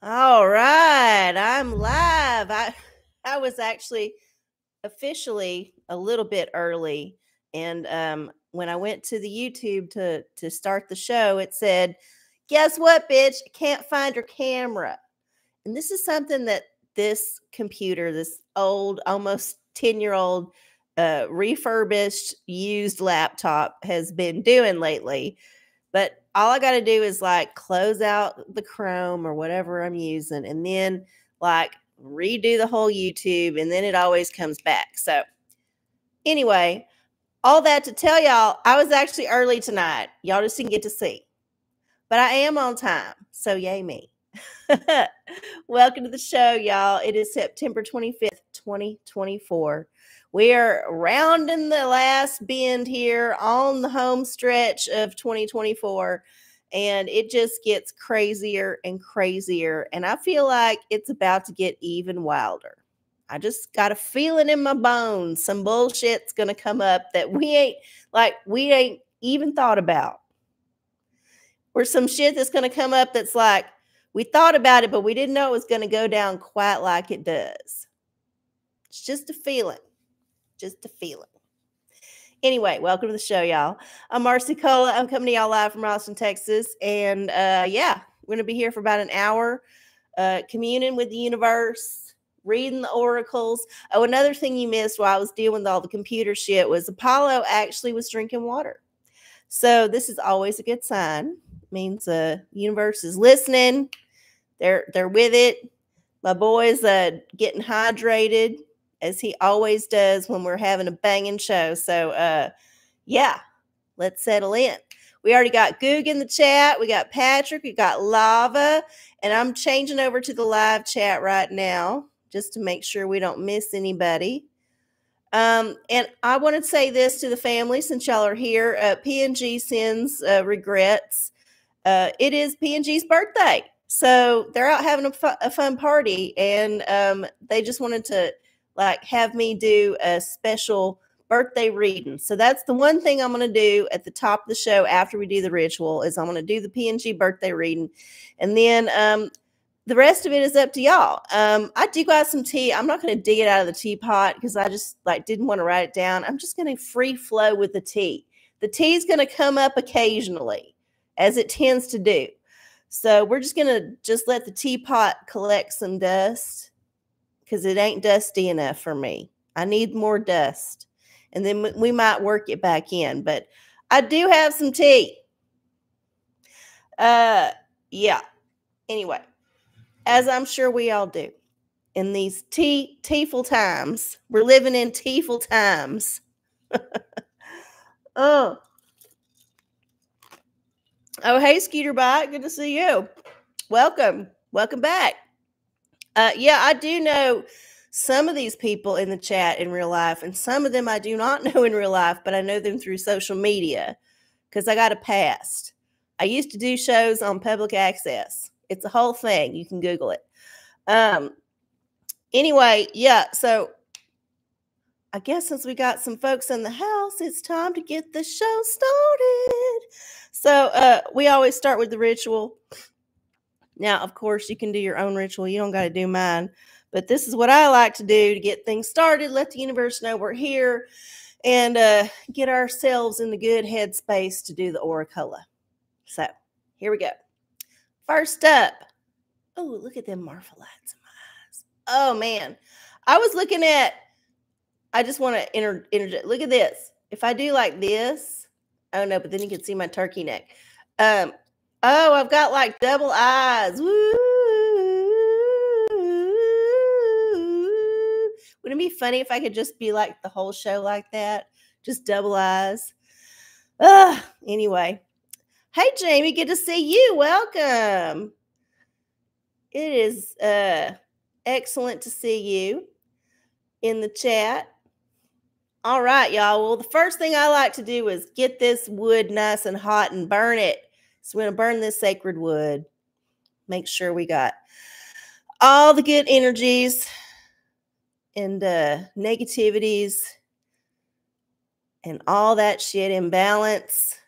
All right, I'm live. I was actually officially a little bit early, and when I went to the YouTube to start the show, it said, "Guess what, bitch? I can't find your camera." And this is something that this computer, this old, almost 10-year-old, refurbished, used laptop has been doing lately. But all I got to do is like close out the Chrome or whatever I'm using and then like redo the whole YouTube and then it always comes back. So, anyway, all that to tell y'all, I was actually early tonight. Y'all just didn't get to see, but I am on time. So, yay me. Welcome to the show, y'all. It is September 25th, 2024. We are rounding the last bend here on the home stretch of 2024, and it just gets crazier and crazier. And I feel like it's about to get even wilder. I just got a feeling in my bones some bullshit's going to come up that we ain't even thought about. Or some shit that's going to come up that's like, we thought about it, but we didn't know it was going to go down quite like it does. It's just a feeling. Just a feeling. Anyway, welcome to the show, y'all. I'm OraCola. I'm coming to y'all live from Austin, Texas. And yeah, we're going to be here for about an hour, communing with the universe, reading the oracles. Oh, another thing you missed while I was dealing with all the computer shit was Apollo actually was drinking water. So this is always a good sign. It means the universe is listening. They're with it. My boy's getting hydrated as he always does when we're having a banging show. So yeah, let's settle in. We already got Goog in the chat. We got Patrick. We got Lava. And I'm changing over to the live chat right now just to make sure we don't miss anybody. And I want to say this to the family since y'all are here. PNG sends regrets. It is PNG's birthday. So they're out having a fun party, and they just wanted to like have me do a special birthday reading. So that's the one thing I'm going to do at the top of the show after we do the ritual is I'm going to do the PNG birthday reading, and then the rest of it is up to y'all. I do got some tea. I'm not going to dig it out of the teapot because I just like didn't want to write it down. I'm just going to free flow with the tea. The tea is going to come up occasionally, as it tends to do. So we're just going to just let the teapot collect some dust because it ain't dusty enough for me. I need more dust. And then we might work it back in. But I do have some tea. Yeah. Anyway, as I'm sure we all do. In these teaful times. We're living in teaful times. Oh, hey, Skeeter Bike. Good to see you. Welcome. Welcome back. Yeah, I do know some of these people in the chat in real life, and some of them I do not know in real life, but I know them through social media because I got a past. I used to do shows on public access. It's a whole thing. You can Google it. Anyway, yeah, so I guess since we got some folks in the house, it's time to get the show started. So we always start with the ritual. Now, of course, you can do your own ritual. You don't got to do mine. But this is what I like to do to get things started, let the universe know we're here, and get ourselves in the good headspace to do the OraCola. So here we go. First up. Oh, look at them Marfa lights in my eyes. Oh, man. I was looking at, I just want to interject. Look at this. If I do like this, oh, no, but then you can see my turkey neck. Oh, I've got like double eyes. Woo! Wouldn't it be funny if I could just be like the whole show like that? Just double eyes. Anyway. Hey, Jamie, good to see you. Welcome. It is excellent to see you in the chat. All right, y'all. Well, the first thing I like to do is get this wood nice and hot and burn it. So we're going to burn this sacred wood. Make sure we got all the good energies and negativities and all that shit in balance.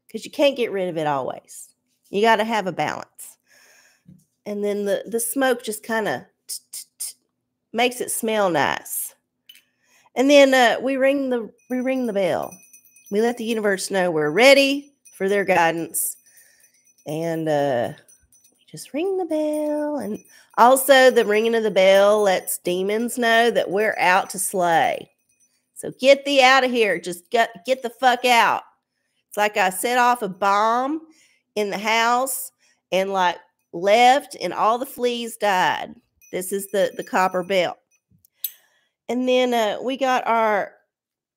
Because you can't get rid of it always. You got to have a balance. And then the smoke just kind of makes it smell nice. And then we ring the bell. We let the universe know we're ready for their guidance. And we just ring the bell. And also the ringing of the bell lets demons know that we're out to slay. So get thee out of here. Just get the fuck out. It's like I set off a bomb in the house and like left and all the fleas died. This is the copper bell. And then we got our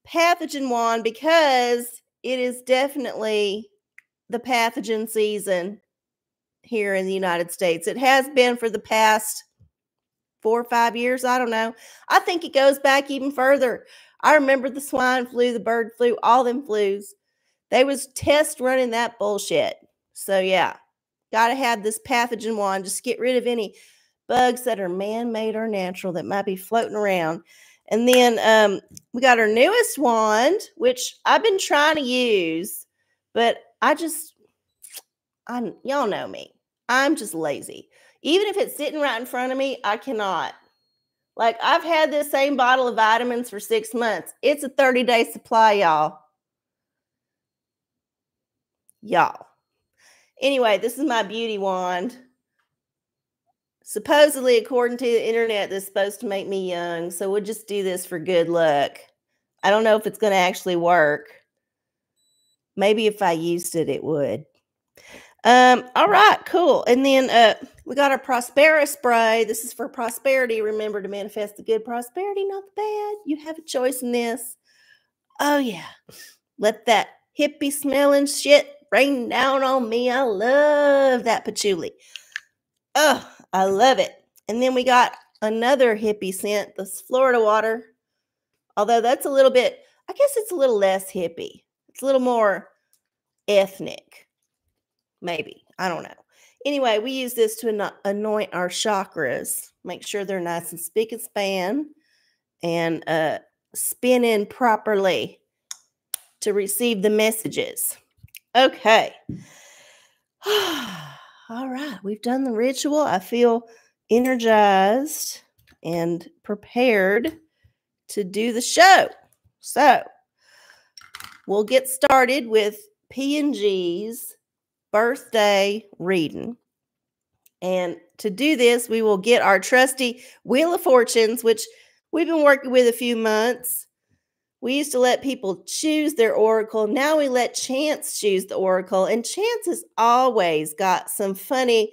pathogen wand because it is definitely the pathogen season here in the United States. It has been for the past 4 or 5 years. I don't know. I think it goes back even further. I remember the swine flu, the bird flu, all them flus. They was test running that bullshit. So yeah, got to have this pathogen wand. Just get rid of any bugs that are man-made or natural that might be floating around. And then we got our newest wand, which I've been trying to use, but y'all know me. I'm just lazy. Even if it's sitting right in front of me, I cannot. Like, I've had this same bottle of vitamins for 6 months. It's a 30-day supply, y'all. Anyway, this is my beauty wand. Supposedly, according to the internet, this is supposed to make me young. So we'll just do this for good luck. I don't know if it's going to actually work. Maybe if I used it, it would. All right, cool. And then we got our Prospera spray. This is for prosperity. Remember to manifest the good prosperity, not the bad. You have a choice in this. Oh, yeah. Let that hippie smelling shit rain down on me. I love that patchouli. Oh, I love it. And then we got another hippie scent, this Florida water. Although that's a little bit, I guess it's a little less hippie. It's a little more ethnic. Maybe. I don't know. Anyway, we use this to anoint our chakras. Make sure they're nice and spick and span. And spin in properly to receive the messages. Okay. All right. We've done the ritual. I feel energized and prepared to do the show. So we'll get started with P&G's birthday reading. And to do this, we will get our trusty Wheel of Fortunes, which we've been working with a few months. We used to let people choose their oracle. Now we let Chance choose the oracle. And Chance has always got some funny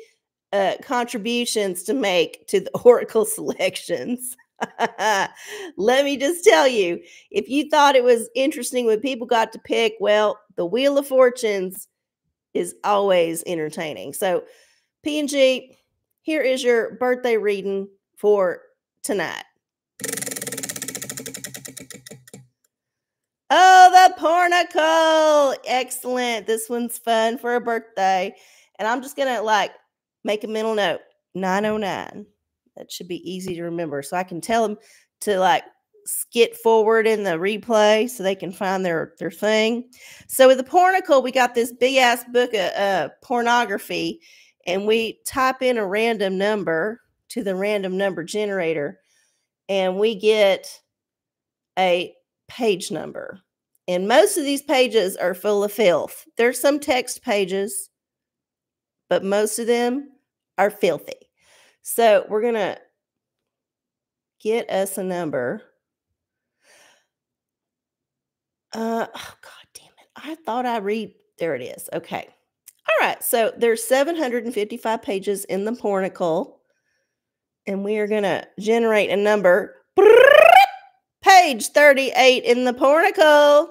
contributions to make to the oracle selections. Let me just tell you, if you thought it was interesting when people got to pick, well, the Wheel of Fortunes is always entertaining. So, P&G, here is your birthday reading for tonight. Oh, the Pornacle. Excellent. This one's fun for a birthday. And I'm just going to make a mental note. 909. That should be easy to remember. So I can tell them to skip forward in the replay so they can find their thing. So with the Pornacle, we got this big ass book of pornography, and we type in a random number to the random number generator, and we get a page number. And most of these pages are full of filth. There's some text pages, but most of them are filthy. So we're going to get us a number. Oh, God damn it. I thought there it is. Okay. All right. So there's 755 pages in the Pornacle, and we are going to generate a number. Page 38 in the Pornacle.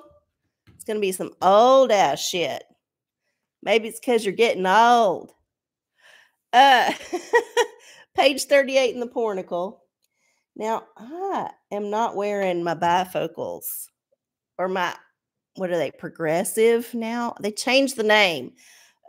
It's going to be some old ass shit. Maybe it's because you're getting old. Page 38 in the Pornacle. Now, I am not wearing my bifocals or what are they, progressive now? They changed the name.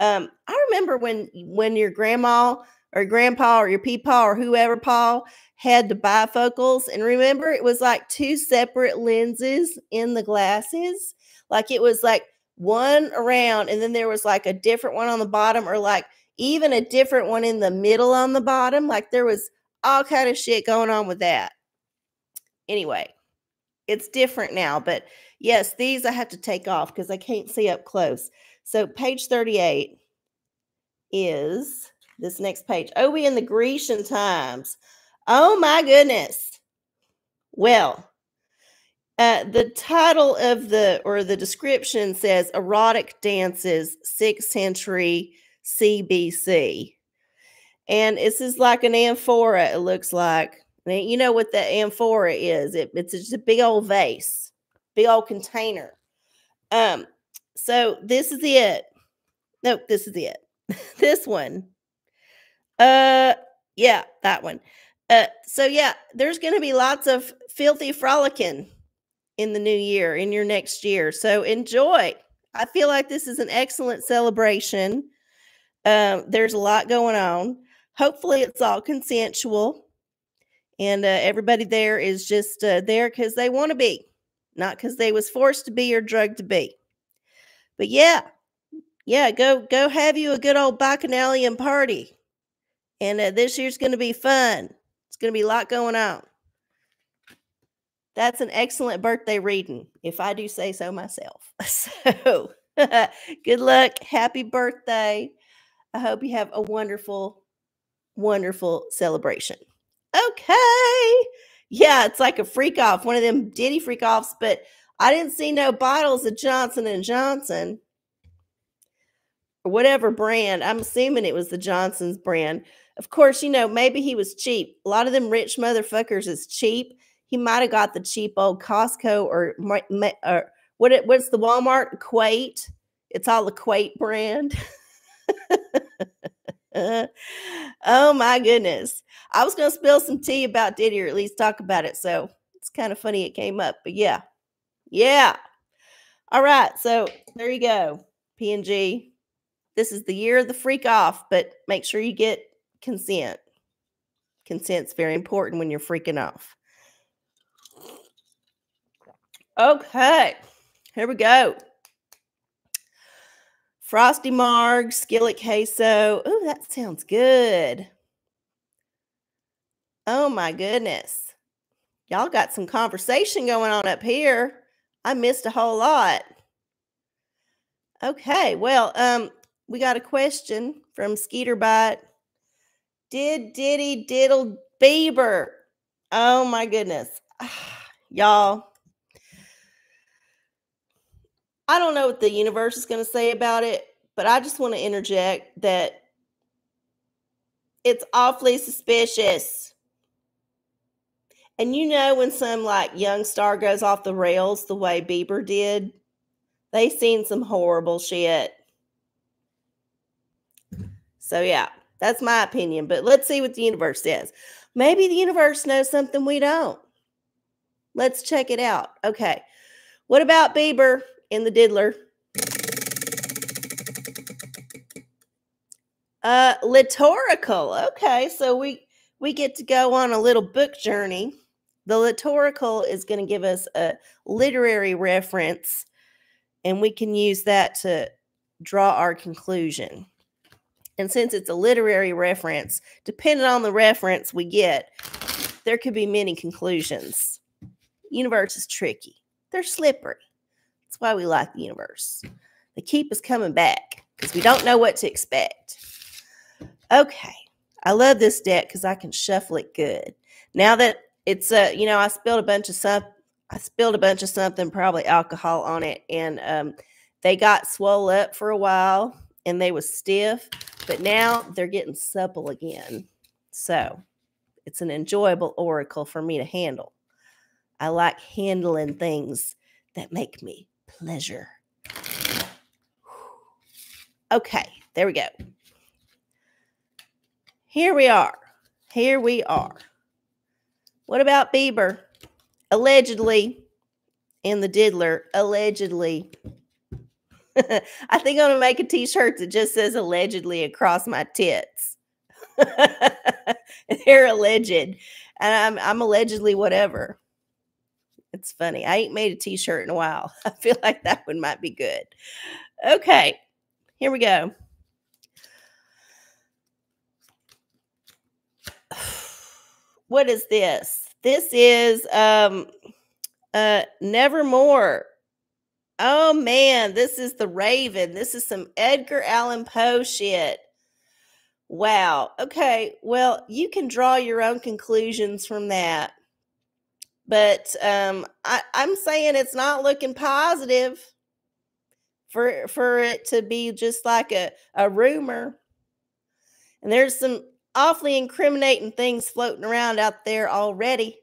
I remember when your grandma or grandpa or your peepaw or whoever paw had the bifocals, and remember it was like two separate lenses in the glasses. Like it was like one around and then there was like a different one on the bottom, or like even a different one in the middle on the bottom. Like there was all kind of shit going on with that. Anyway, it's different now, but yes, these I have to take off because I can't see up close. So page 38 is this next page. Oh, we in the Grecian times. Oh my goodness. Well, the title of the description says erotic dances 6th century CBC. And this is like an amphora, it looks like. You know what the amphora is. It's just a big old vase, big old container. So this is it. Nope, this is it. This one. Yeah, that one. So yeah, there's going to be lots of filthy frolicking in the new year, in your next year. So enjoy. I feel like this is an excellent celebration. There's a lot going on. Hopefully it's all consensual. And everybody there is just there because they want to be, not because they was forced to be or drugged to be. But yeah, go have you a good old bacchanalian party. And this year's going to be fun. It's going to be a lot going on. That's an excellent birthday reading, if I do say so myself. So good luck. Happy birthday. I hope you have a wonderful, wonderful celebration. Okay. Yeah, it's like a freak off, one of them Diddy freak offs, but I didn't see no bottles of Johnson & Johnson or whatever brand. I'm assuming it was the Johnson's brand. Of course, maybe he was cheap. A lot of them rich motherfuckers is cheap. He might have got the cheap old Costco or what's the Walmart? Equate. It's all the Equate brand. Oh my goodness. I was going to spill some tea about Diddy, or at least talk about it. So it's kind of funny it came up, but yeah. All right. So there you go. P&G. This is the year of the freak off, but make sure you get consent. Consent's very important when you're freaking off. Okay. Here we go. Frosty Marg, skillet queso. Ooh, that sounds good. Oh my goodness. Y'all got some conversation going on up here. I missed a whole lot. Okay, well, we got a question from Skeeterbite. Did Diddy diddle Bieber? Oh my goodness. Y'all, I don't know what the universe is going to say about it, but I just want to interject that it's awfully suspicious. And when some like young star goes off the rails the way Bieber did, they seen some horrible shit. So yeah, that's my opinion. But let's see what the universe says. Maybe the universe knows something we don't. Let's check it out. Okay. What about Bieber in the diddler? Litorical. Okay, so we get to go on a little book journey. The litorical is going to give us a literary reference, and we can use that to draw our conclusion. And since it's a literary reference, depending on the reference we get, there could be many conclusions. Universe is tricky. They're slippery. That's why we like the universe. They keep us coming back because we don't know what to expect. Okay. I love this deck because I can shuffle it good. Now that it's I spilled a bunch of something, probably alcohol on it, and they got swole up for a while and they was stiff, but now they're getting supple again. So it's an enjoyable oracle for me to handle. I like handling things that make me pleasure. Okay, there we go. Here we are. What about Bieber? Allegedly, in the diddler, allegedly. I think I'm going to make a t-shirt that just says allegedly across my tits. They're alleged. And I'm allegedly whatever. It's funny. I ain't made a t-shirt in a while. I feel like that one might be good. Okay. Here we go. What is this? This is Nevermore. Oh man, this is the Raven. This is some Edgar Allan Poe shit. Wow. Okay. Well, you can draw your own conclusions from that. But I'm saying it's not looking positive for it to be just like a rumor. And there's some awfully incriminating things floating around out there already.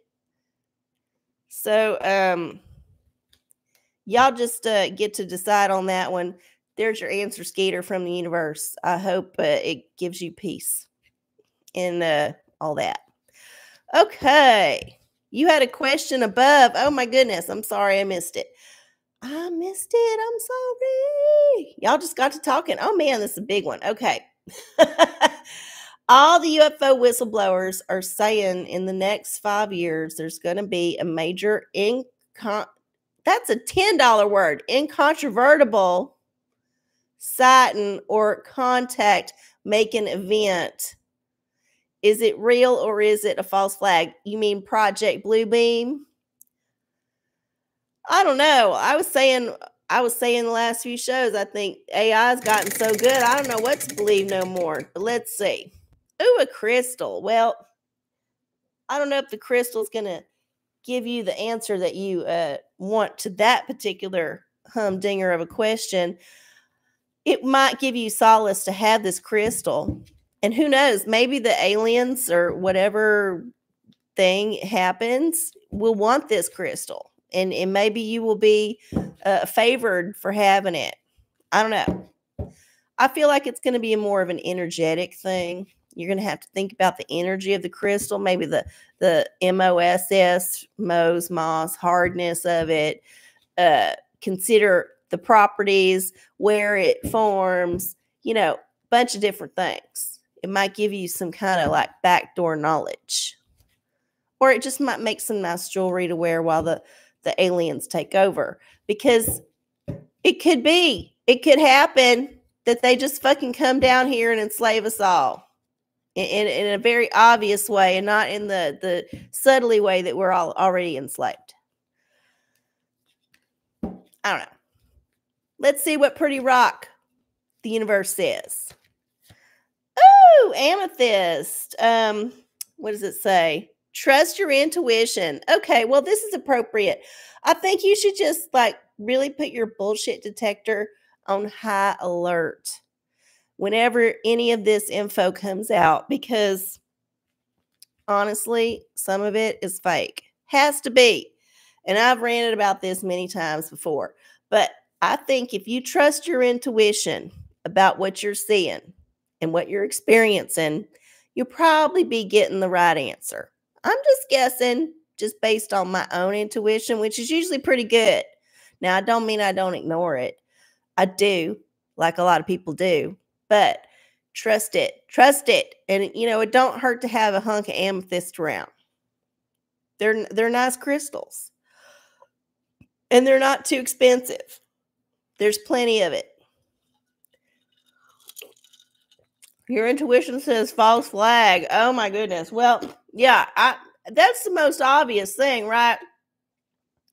So y'all just get to decide on that one. There's your answer, Skeeter, from the universe. I hope it gives you peace and all that. Okay. You had a question above. Oh, my goodness. I'm sorry I missed it. I missed it. I'm sorry. Y'all just got to talking. Oh, man, this is a big one. Okay. All the UFO whistleblowers are saying in the next 5 years, there's going to be a major that's a $10 word, incontrovertible sighting or contact making event. Is it real or is it a false flag? You mean Project Bluebeam? I don't know. I was saying the last few shows, I think AI's gotten so good, I don't know what to believe no more. But let's see. Ooh, a crystal. Well, I don't know if the crystal's going to give you the answer that you want to that particular humdinger of a question. It might give you solace to have this crystal. And who knows, maybe the aliens or whatever thing happens will want this crystal. And maybe you will be favored for having it. I don't know. I feel like it's going to be more of an energetic thing. You're going to have to think about the energy of the crystal, maybe the moss, hardness of it. Consider the properties, where it forms, bunch of different things. It might give you some kind of like backdoor knowledge. Or it just might make some nice jewelry to wear while the aliens take over. Because it could happen that they just fucking come down here and enslave us all. In a very obvious way and not in the subtly way that we're all already enslaved. I don't know. Let's see what pretty rock the universe says. Ooh, amethyst. What does it say? Trust your intuition. Okay, well, this is appropriate. I think you should just really put your bullshit detector on high alert whenever any of this info comes out, because honestly, some of it is fake. Has to be. And I've ranted about this many times before. But I think if you trust your intuition about what you're seeing and what you're experiencing, you'll probably be getting the right answer. I'm just guessing, just based on my own intuition, which is usually pretty good. Now, I don't mean I don't ignore it. I do, like a lot of people do. But trust it. And, it don't hurt to have a hunk of amethyst around. They're nice crystals. And they're not too expensive. There's plenty of it. Your intuition says false flag. Oh, my goodness. Well, yeah, that's the most obvious thing, right?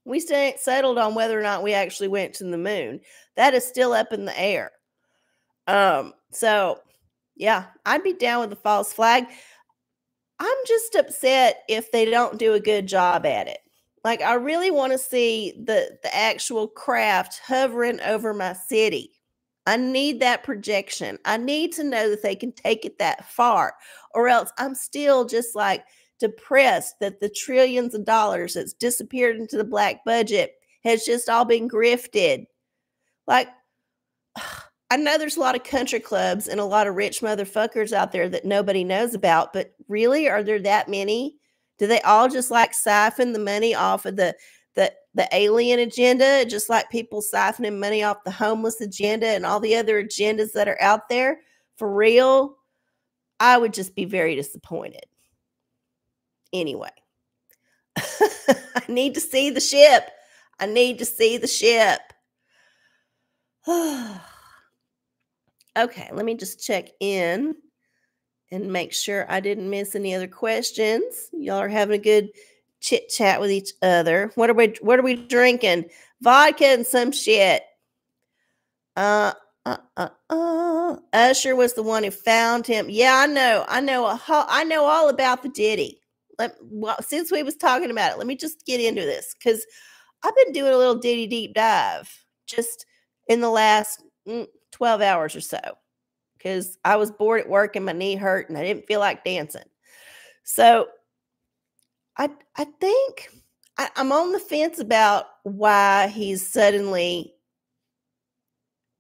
We still ain't settled on whether or not we actually went to the moon. That is still up in the air. So, yeah, I'd be down with the false flag. I'm just upset if they don't do a good job at it. I really want to see the actual craft hovering over my city. I need that projection. I need to know that they can take it that far, or else I'm still just depressed that the trillions of dollars that's disappeared into the black budget has just all been grifted. I know there's a lot of country clubs and a lot of rich motherfuckers out there that nobody knows about, but really, are there that many? Do they all just siphon the money off of the alien agenda, just like people siphoning money off the homeless agenda and all the other agendas that are out there? For real, I would just be very disappointed. Anyway, I need to see the ship. Okay, let me just check in and make sure I didn't miss any other questions. Y'all are having a good chit chat with each other. What are we drinking? Vodka and some shit. Usher was the one who found him. Yeah, I know. I know all about the Diddy. Since we was talking about it, let me just get into this because I've been doing a little Diddy deep dive just in the last 12 hours or so because I was bored at work and my knee hurt and I didn't feel like dancing. So I think I'm on the fence about why he's suddenly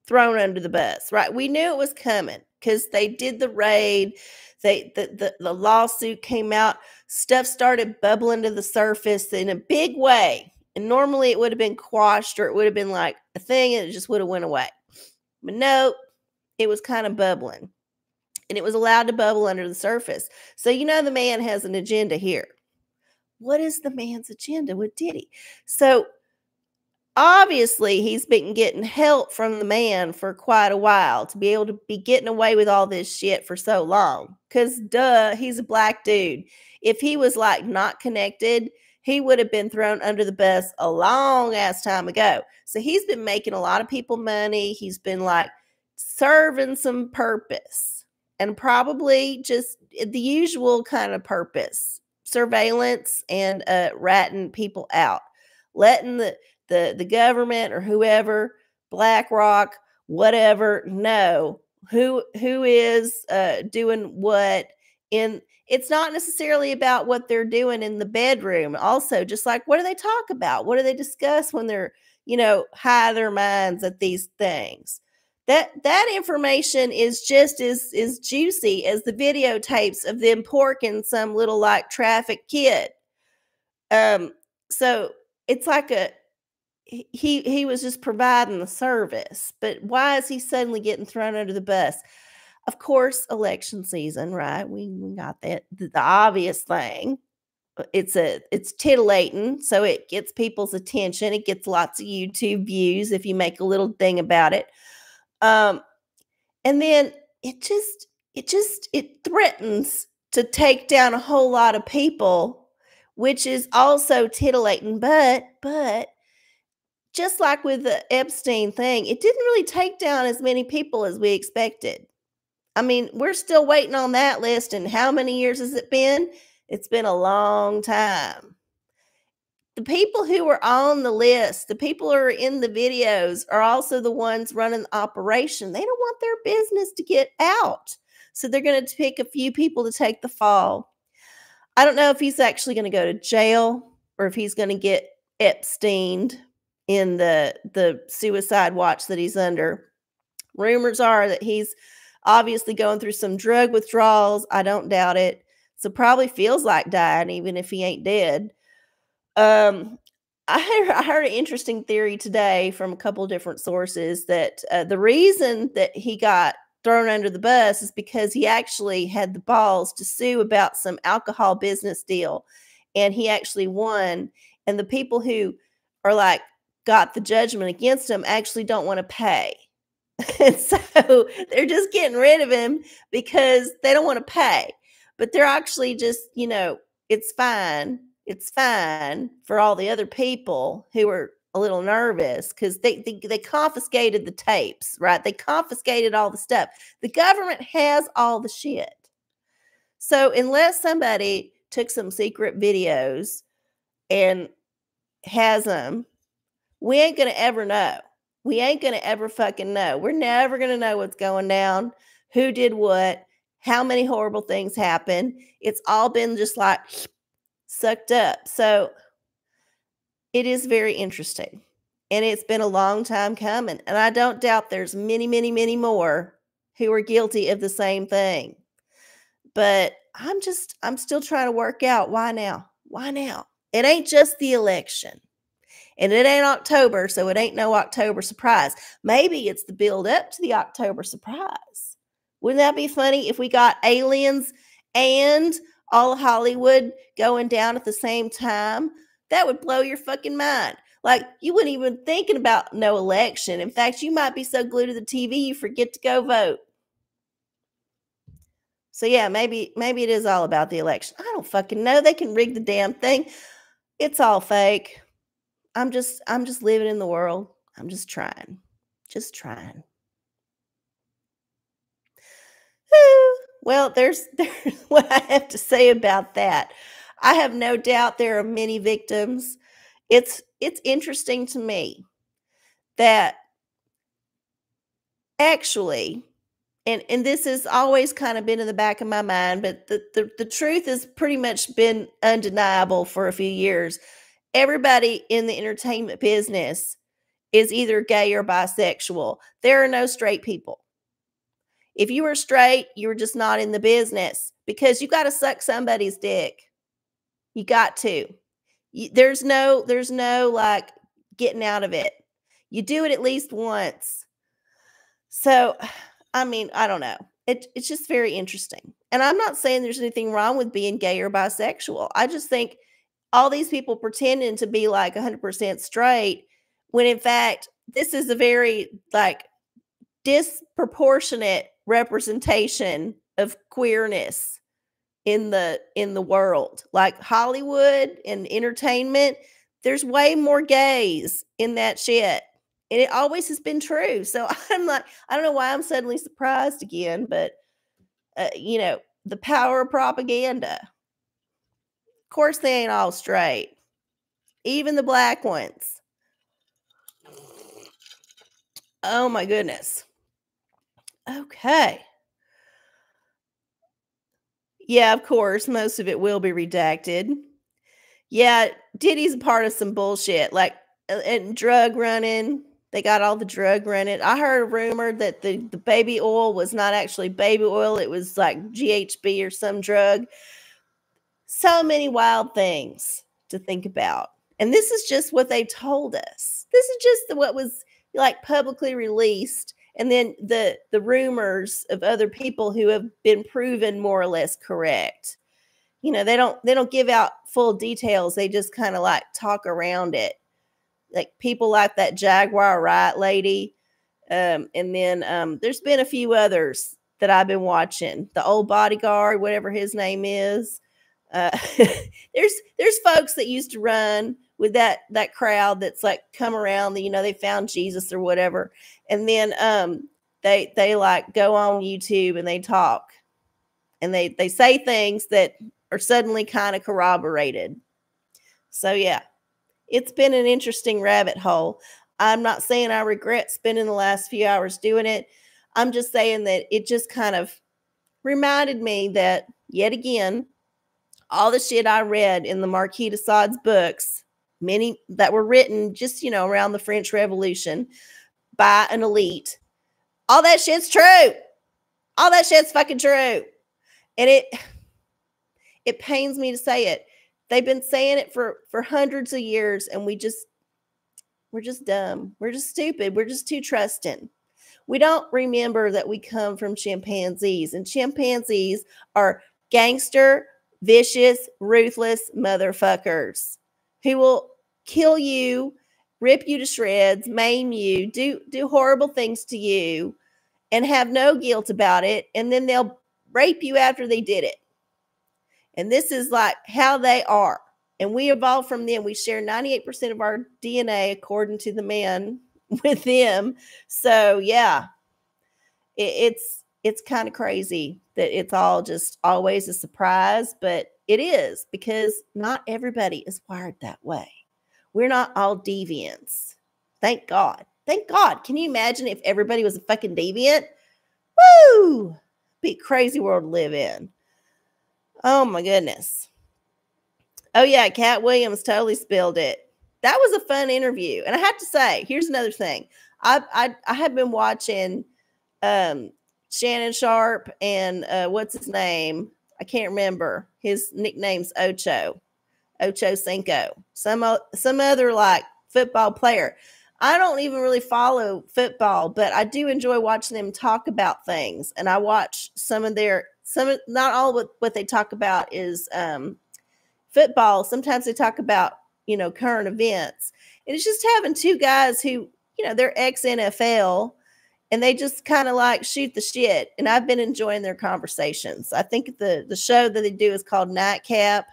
thrown under the bus, right? We knew it was coming because they did the raid. The lawsuit came out. Stuff started bubbling to the surface in a big way. And normally it would have been quashed or it would have been like a thing and it just would have went away. But no, it was kind of bubbling. And it was allowed to bubble under the surface. So you know the man has an agenda here. What is the man's agenda with Diddy? So obviously, he's been getting help from the man for quite a while to be able to be getting away with all this shit for so long. Because, duh, he's a black dude. If he was, like, not connected, he would have been thrown under the bus a long-ass time ago. So he's been making a lot of people money. He's been, like, serving some purpose. And probably just the usual kind of purpose. Surveillance and ratting people out. Letting the government or whoever, BlackRock, whatever, know who is doing what. It's not necessarily about what they're doing in the bedroom. Also, just like what do they talk about? What do they discuss when they're, high their minds at these things? That information is just as juicy as the videotapes of them porking some little like traffic kid. So it's like he was just providing the service, but why is he suddenly getting thrown under the bus? Of course, election season, right? We got that the obvious thing. It's titillating, so it gets people's attention. It gets lots of YouTube views if you make a little thing about it. And then it threatens to take down a whole lot of people, which is also titillating, but just like with the Epstein thing, it didn't really take down as many people as we expected. I mean, we're still waiting on that list, and how many years has it been? It's been a long time. The people who are on the list, the people who are in the videos are also the ones running the operation. They don't want their business to get out. So they're going to pick a few people to take the fall. I don't know if he's actually going to go to jail or if he's going to get Epsteined in the suicide watch that he's under. Rumors are that he's obviously going through some drug withdrawals. I don't doubt it. So probably feels like dying even if he ain't dead. I heard an interesting theory today from a couple of different sources that the reason that he got thrown under the bus is because he actually had the balls to sue about some alcohol business deal, and he actually won. And the people who are like got the judgment against him actually don't want to pay. And so they're just getting rid of him because they don't want to pay. But they're actually just, it's fine. It's fine for all the other people who are a little nervous because they confiscated the tapes, right? They confiscated all the stuff. The government has all the shit. So unless somebody took some secret videos and has them, we ain't going to ever know. We ain't going to ever fucking know. We're never going to know what's going down, who did what, how many horrible things happened. It's all been just like sucked up. So it is very interesting. And it's been a long time coming. And I don't doubt there's many, many, many more who are guilty of the same thing. But I'm still trying to work out why now? Why now? It ain't just the election. And it ain't October, so it ain't no October surprise. Maybe it's the build up to the October surprise. Wouldn't that be funny if we got aliens and all of Hollywood going down at the same time? That would blow your fucking mind. Like, you wouldn't even thinking about no election. In fact, you might be so glued to the TV you forget to go vote. So yeah, maybe it is all about the election. I don't fucking know. They can rig the damn thing. It's all fake. I'm just living in the world. I'm just trying. Just trying. Whew. Well, there's what I have to say about that. I have no doubt there are many victims. It's interesting to me that actually, and this has always kind of been in the back of my mind, but the truth has pretty much been undeniable for a few years. Everybody in the entertainment business is either gay or bisexual. There are no straight people. If you were straight, you were just not in the business because you got to suck somebody's dick. You got to. There's no like getting out of it. You do it at least once. So, I mean, I don't know. It's just very interesting. And I'm not saying there's anything wrong with being gay or bisexual. I just think all these people pretending to be like 100% straight when in fact this is a very like disproportionate representation of queerness in the world. Like Hollywood and entertainment, there's way more gays in that shit. And it always has been true. So I'm like, I don't know why I'm suddenly surprised again, but the power of propaganda. Of course, they ain't all straight, even the black ones. Oh my goodness. Okay. Yeah, of course, most of it will be redacted. Yeah, Diddy's a part of some bullshit, like, and drug running. They got all the drug running. I heard a rumor that the baby oil was not actually baby oil. It was like GHB or some drug. So many wild things to think about. And this is just what they told us. This is just what was like publicly released. And then the rumors of other people who have been proven more or less correct. They don't give out full details. They just kind of like talk around it. Like people like that Jaguar Wright lady. And then there's been a few others that I've been watching. The old bodyguard, whatever his name is. There's folks that used to run with that crowd that's like come around, they found Jesus or whatever. And then they like go on YouTube and they talk and they say things that are suddenly kind of corroborated. So yeah, it's been an interesting rabbit hole. I'm not saying I regret spending the last few hours doing it. I'm just saying that it just kind of reminded me that yet again, all the shit I read in the Marquis de Sade's books, many that were written just, around the French Revolution by an elite, all that shit's true. All that shit's fucking true. And it pains me to say it. They've been saying it for hundreds of years, and we're just dumb. We're just stupid. We're just too trusting. We don't remember that we come from chimpanzees, and chimpanzees are gangster, vicious, ruthless motherfuckers who will kill you, rip you to shreds, maim you, do horrible things to you, and have no guilt about it, and then they'll rape you after they did it. And this is like how they are. And we evolved from them. We share 98% of our DNA, according to the man, with them. So yeah, it's kind of crazy that it's all just always a surprise, but it is because not everybody is wired that way. We're not all deviants. Thank God. Thank God. Can you imagine if everybody was a fucking deviant? Woo! Be a crazy world to live in. Oh my goodness. Oh yeah, Cat Williams totally spilled it. That was a fun interview. And I have to say, here's another thing. I have been watching Shannon Sharp and what's his name? I can't remember. His nickname's Ocho Cinco. Some other like football player. I don't even really follow football, but I do enjoy watching them talk about things. And I watch not all what they talk about is football. Sometimes they talk about, current events. And it's just having two guys who, they're ex-NFL and they just kind of like shoot the shit. And I've been enjoying their conversations. I think the show that they do is called Nightcap.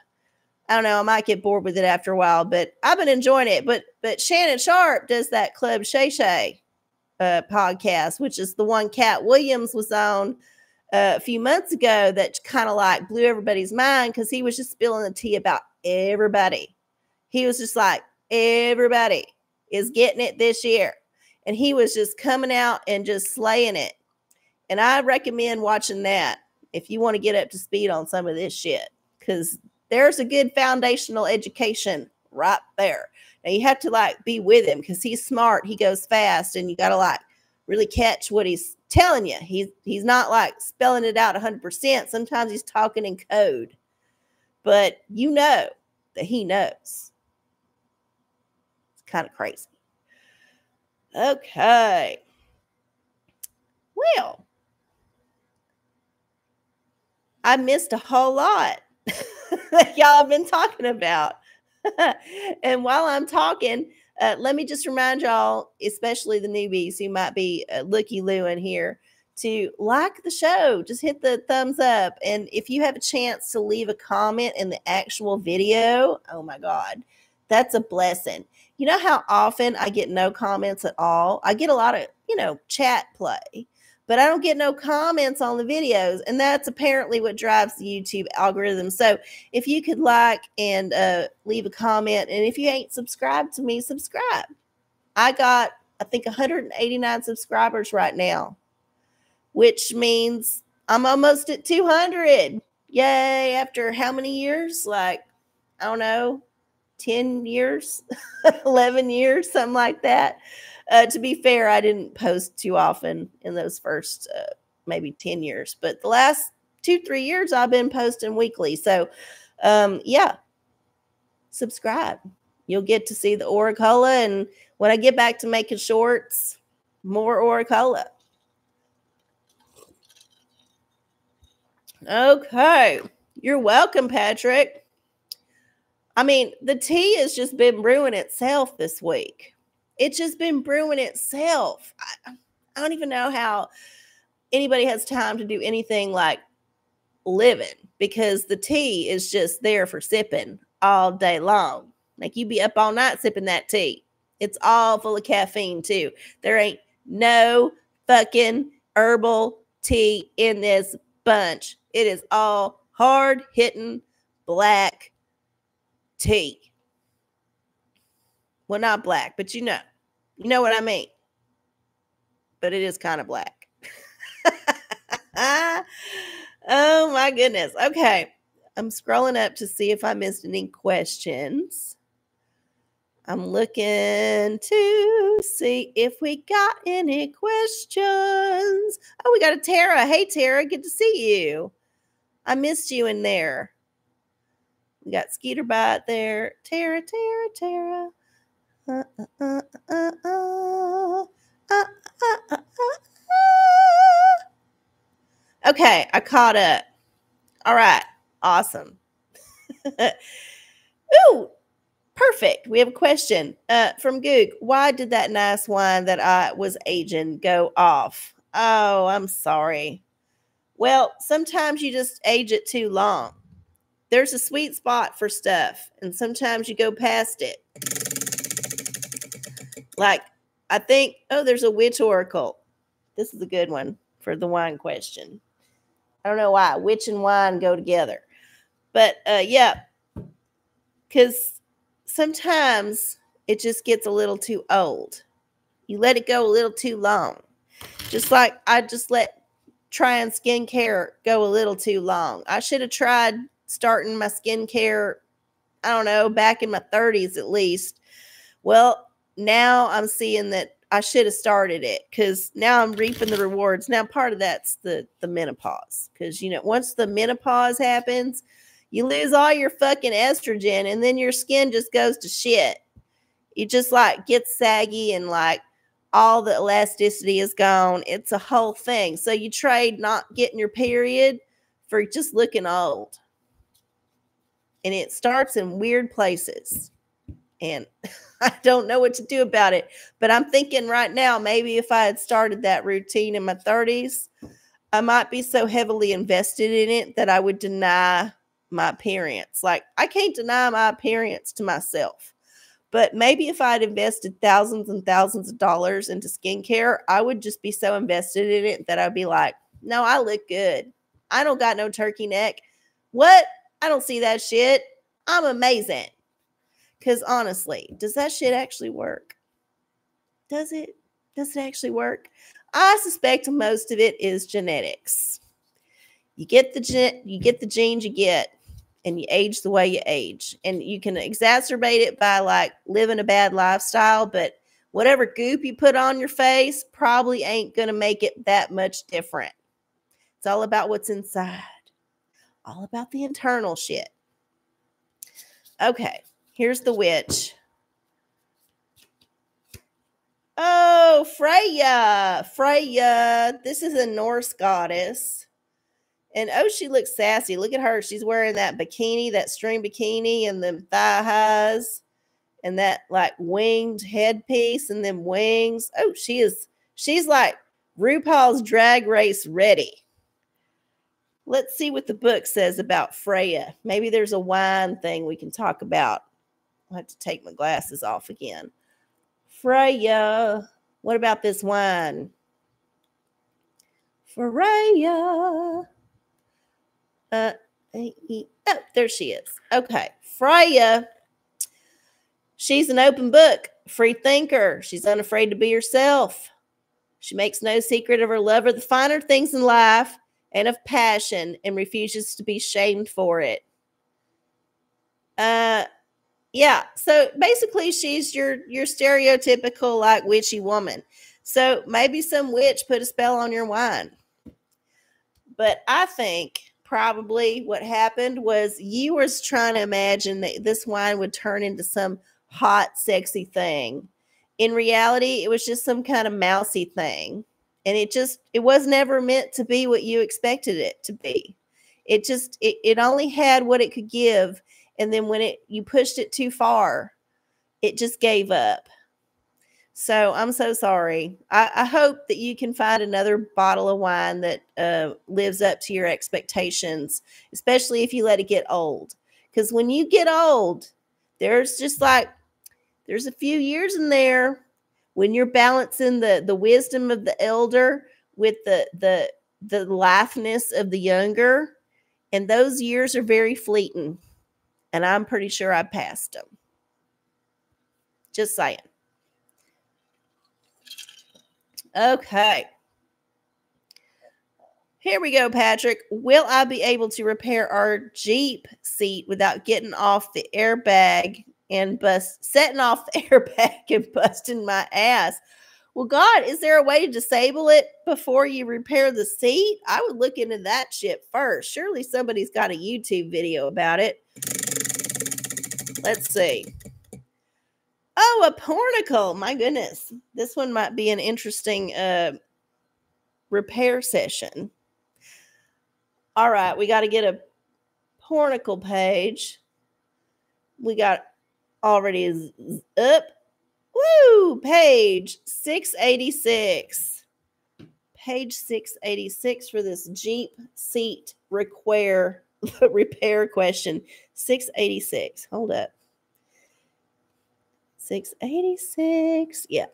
I don't know. I might get bored with it after a while, but I've been enjoying it. But Shannon Sharp does that Club Shay Shay podcast, which is the one Cat Williams was on a few months ago that kind of like blew everybody's mind because he was just spilling the tea about everybody. He was just like, everybody is getting it this year. And he was just coming out and just slaying it. And I recommend watching that if you want to get up to speed on some of this shit, because there's a good foundational education right there. Now you have to like be with him because he's smart. He goes fast, and you got to like really catch what he's telling you. He's not like spelling it out 100%. Sometimes he's talking in code, but you know that he knows. It's kind of crazy. Okay. Well, I missed a whole lot that y'all have been talking about. And while I'm talking, let me just remind y'all, especially the newbies who might be looky-loo in here, to like the show. Just hit the thumbs up. And if you have a chance to leave a comment in the actual video, oh my God, that's a blessing. You know how often I get no comments at all? I get a lot of, chat play, but I don't get no comments on the videos. And that's apparently what drives the YouTube algorithm. So if you could like and leave a comment, and if you ain't subscribed to me, subscribe. I got, I think, 189 subscribers right now, which means I'm almost at 200. Yay. After how many years? Like, I don't know, 10 years, 11 years, something like that. To be fair, I didn't post too often in those first maybe 10 years, but the last 2-3 years I've been posting weekly. So yeah, subscribe. You'll get to see the OraCola, and when I get back to making shorts, more OraCola. Okay, you're welcome, Patrick. I mean, the tea has just been brewing itself this week. It's just been brewing itself. I don't even know how anybody has time to do anything like living, because the tea is just there for sipping all day long. Like, you be up all night sipping that tea. It's all full of caffeine too. There ain't no fucking herbal tea in this bunch. It is all hard hitting black tea. Well, not black, but you know what I mean. But it is kind of black. Oh my goodness. Okay. I'm scrolling up to see if I missed any questions. I'm looking to see if we got any questions. Oh, we got a Tara. Hey, Tara. Good to see you. I missed you in there. We got Skeeter Bite there. Tara. Okay, I caught up. All right, awesome. Ooh, perfect. We have a question from Goog. Why did that nice wine that I was aging go off? Oh, I'm sorry. Well, sometimes you just age it too long. There's a sweet spot for stuff, and sometimes you go past it. Like, I think, there's a witch oracle. This is a good one for the wine question. I don't know why witch and wine go together. But, yeah, because sometimes it just gets a little too old. You let it go a little too long. Just like I just let trying skincare go a little too long. I should have tried starting my skincare, I don't know, back in my 30s at least. Well, now I'm seeing that I should have started it, because now I'm reaping the rewards. Now, part of that's the menopause, because, once the menopause happens, you lose all your fucking estrogen, and then your skin just goes to shit. You just like get saggy, and like all the elasticity is gone. It's a whole thing. So you trade not getting your period for just looking old. And it starts in weird places. and I don't know what to do about it. But I'm thinking right now, maybe if I had started that routine in my 30s, I might be so heavily invested in it that I would deny my appearance. Like, I can't deny my appearance to myself. But maybe if I'd invested thousands and thousands of dollars into skincare, I would just be so invested in it that I'd be like, no, I look good. I don't got no turkey neck. What? I don't see that shit. I'm amazing. Because honestly, does that shit actually work? Does it? Does it actually work? I suspect most of it is genetics. You get the genes you get, and you age the way you age. And you can exacerbate it by like living a bad lifestyle, but whatever goop you put on your face probably ain't going to make it that much different. It's all about what's inside. All about the internal shit. Okay, here's the witch. Oh, Freya. Freya. This is a Norse goddess. And oh, she looks sassy. Look at her. She's wearing that bikini, that string bikini, and them thigh highs, and that like winged headpiece, and them wings. Oh, she's like RuPaul's Drag Race ready. Let's see what the book says about Freya. Maybe there's a wine thing we can talk about. I'll have to take my glasses off again. Freya. What about this wine? Freya. Oh, there she is. Okay. Freya. She's an open book, free thinker. She's unafraid to be herself. She makes no secret of her love for the finer things in life and of passion, and refuses to be shamed for it. Yeah. So basically, she's your stereotypical like witchy woman. So maybe some witch put a spell on your wine. But I think probably what happened was you was trying to imagine that this wine would turn into some hot, sexy thing. In reality, it was just some kind of mousy thing. And it was never meant to be what you expected it to be. It only had what it could give. And then when you pushed it too far, it just gave up. So I'm so sorry. I hope that you can find another bottle of wine that lives up to your expectations, especially if you let it get old. Because when you get old, there's a few years in there when you're balancing the wisdom of the elder with the litheness of the younger. And those years are very fleeting. And I'm pretty sure I passed them. Just saying. Okay. Here we go, Patrick. Will I be able to repair our Jeep seat without getting off the airbag and setting off the airbag and busting my ass? Well, God, is there a way to disable it before you repair the seat? I would look into that shit first. Surely somebody's got a YouTube video about it. Let's see. Oh, a pornacle. My goodness. This one might be an interesting repair session. All right. We got to get a pornacle page. We got already up. Woo! Page 686. Page 686 for this Jeep seat repair question. 686. Hold up. 686. Yeah.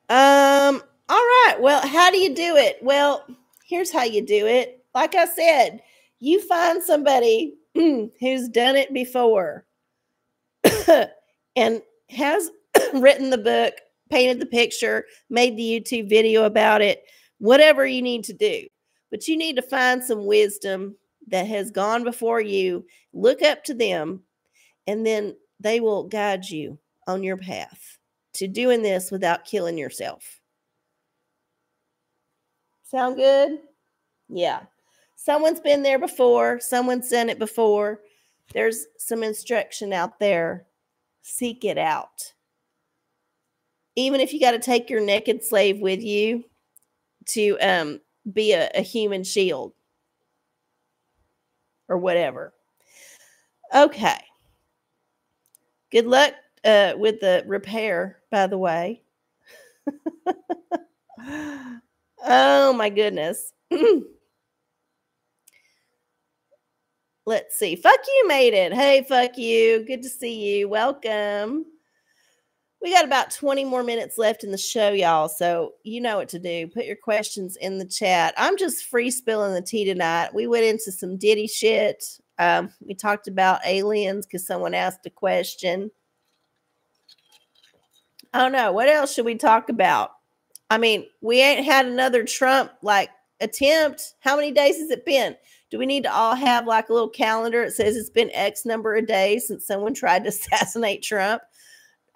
All right. Well, how do you do it? Well, here's how you do it. Like I said, you find somebody who's done it before and has written the book, painted the picture, made the YouTube video about it, whatever you need to do. But you need to find some wisdom that has gone before you. Look up to them, and then they will guide you on your path to doing this without killing yourself. Sound good? Yeah. Someone's been there before. Someone's done it before. There's some instruction out there. Seek it out. Even if you got to take your naked slave with you to be a human shield or whatever. Okay. Good luck with the repair, by the way. Oh my goodness. Let's see. Fuck you made it. Hey, fuck you. Good to see you. Welcome. We got about 20 more minutes left in the show, y'all. So you know what to do. Put your questions in the chat. I'm just free spilling the tea tonight. We went into some Diddy shit. We talked about aliens because someone asked a question. I don't know. What else should we talk about? I mean, we ain't had another Trump attempt. How many days has it been? Do we need to all have like a little calendar? It says it's been X number of days since someone tried to assassinate Trump.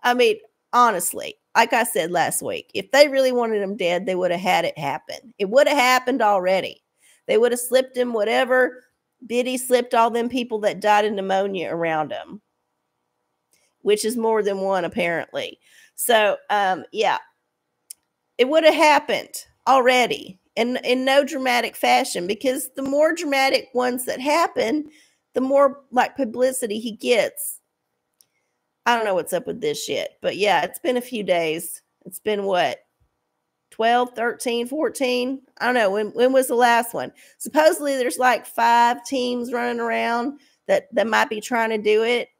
I mean, honestly, like I said last week, if they really wanted him dead, they would have had it happen. It would have happened already. They would have slipped him whatever Biddy slipped all them people that died of pneumonia around him, which is more than one apparently. So, yeah, it would have happened already in no dramatic fashion, because the more dramatic ones that happen, the more like publicity he gets. I don't know what's up with this shit, but yeah, it's been a few days. It's been what? 12, 13, 14? I don't know. When was the last one? Supposedly there's like 5 teams running around that might be trying to do it.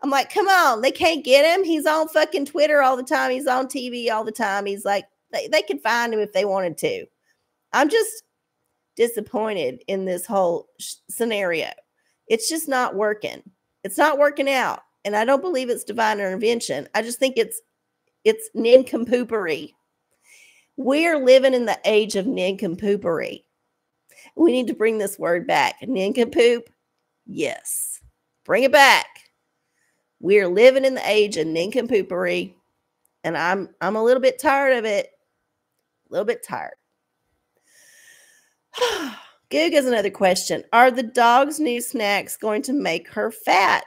I'm like, come on, they can't get him. He's on fucking Twitter all the time. He's on TV all the time. He's like, they could find him if they wanted to. I'm just disappointed in this whole scenario. It's just not working. It's not working out. And I don't believe it's divine intervention. I just think it's nincompoopery. We're living in the age of nincompoopery. We need to bring this word back. Nincompoop? Yes. Bring it back. We're living in the age of nincompoopery. And I'm a little bit tired of it. A little bit tired. Goog has another question. Are the dog's new snacks going to make her fat?